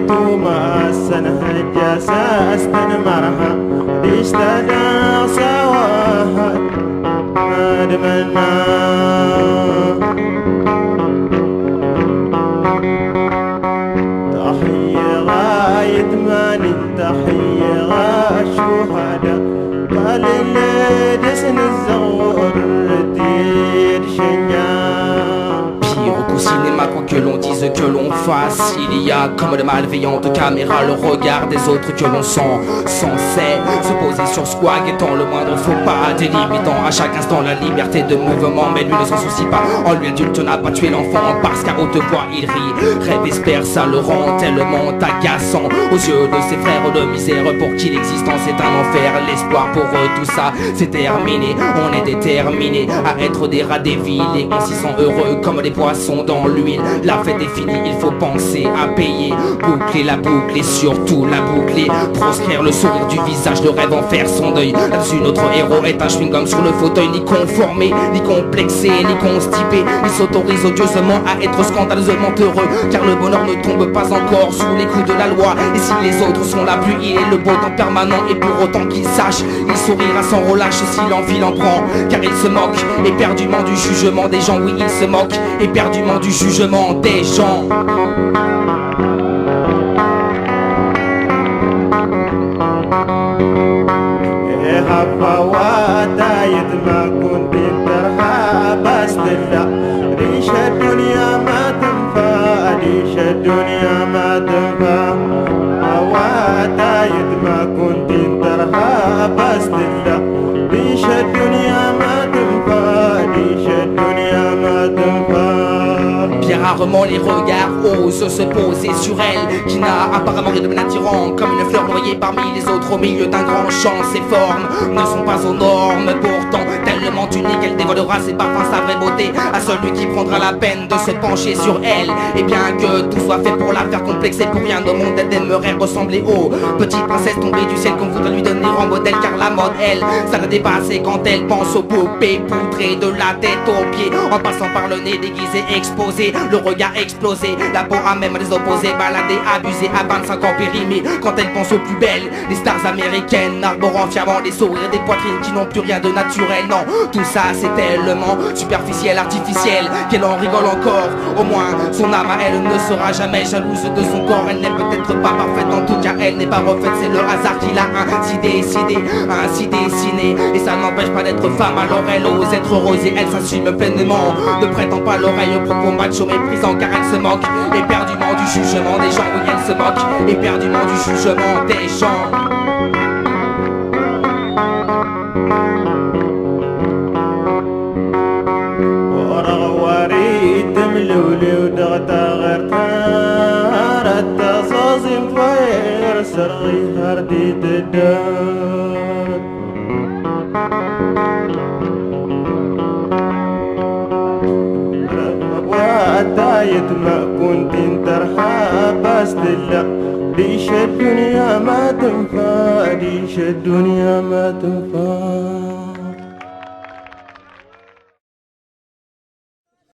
توما سنهجا ساستن مرها اشتدى سواها مدمنا تحية غاية ماني تحية غاشوهدا قال اللي دسن الزغور رديد شنيا. Au cinéma, quoi que l'on dise, que l'on fasse, il y a comme de malveillantes caméras le regard des autres que l'on sent censé se poser sur Squag étant le moindre faux pas, délimitant à chaque instant la liberté de mouvement. Mais lui ne s'en soucie pas, en lui adulte n'a pas tué l'enfant parce qu'à haute voix il rit, rêve, espère, ça le rend tellement agaçant aux yeux de ses frères de misère. Pour qui l'existence est un enfer, l'espoir pour eux tout ça c'est terminé. On est déterminé à être des rats des villes et on s'y sent heureux comme des poissons dans l'huile. La fête est finie, il faut penser à payer, boucler la boucle et surtout la boucler, proscrire le sourire du visage, le rêve en faire son deuil. Là-dessus notre héros est un chewing-gum sur le fauteuil, ni conformé, ni complexé, ni constipé. Il s'autorise odieusement à être scandaleusement heureux, car le bonheur ne tombe pas encore sous les coups de la loi. Et si les autres sont la pluie, il est le beau temps permanent. Et pour autant qu'il sache, il sourira sans relâche si l'envie l'en prend, car il se moque éperdument du jugement des gens. Oui, il se moque éperdument du jugement des gens. فواتايد ما كنت ترها بس تلا ريش الدنيا ما تنفع ريش الدنيا ما تنفع فواتايد ما كنت ترها بس تلا ريش الدنيا ما تنفع ريش الدنيا ما تنفع. Bien rarement les regards osent se poser sur elle, qui n'a apparemment rien de bien attirant, comme une fleur noyée parmi les autres au milieu d'un grand champ. Ses formes ne sont pas aux normes, pourtant tellement unique, elle dévoilera ses parfums, sa vraie beauté à celui qui prendra la peine de se pencher sur elle. Et bien que tout soit fait pour la faire complexer, pour rien au monde elle aimerait ressembler aux petites princesses tombées du ciel qu'on voudrait lui donner en modèle, car la mode elle, ça l'a dépassé quand elle pense aux poupées poudrées de la tête aux pieds, en passant par le nez déguisé, exposé, le regard explosé, la peau à même les opposés, baladée, abusée à 25 ans périmée. Quand elle pense aux plus belles, les stars américaines, arborant fièrement des sourires et des poitrines qui n'ont plus rien de naturel. Non, tout ça c'est tellement superficiel, artificiel, qu'elle en rigole encore. Au moins son âme à elle ne sera jamais jalouse de son corps. Elle n'est peut-être pas parfaite, en tout cas elle n'est pas refaite. C'est le hasard qui l'a ainsi décidé, ainsi dessiné. Et ça n'empêche pas d'être femme, alors elle ose être heureuse et elle s'assume pleinement. Ne prétend pas l'oreille aux propos macho méprisant, car elle se moque éperdument du jugement des gens. Oui, elle se moque éperdument du jugement des gens. تملولي ودغتا غير تارت تصاصم فير سرغي هردي تدات واتايت ما كنت انترحى بس تلا ليش الدنيا ما تنفع ليش الدنيا ما تنفع.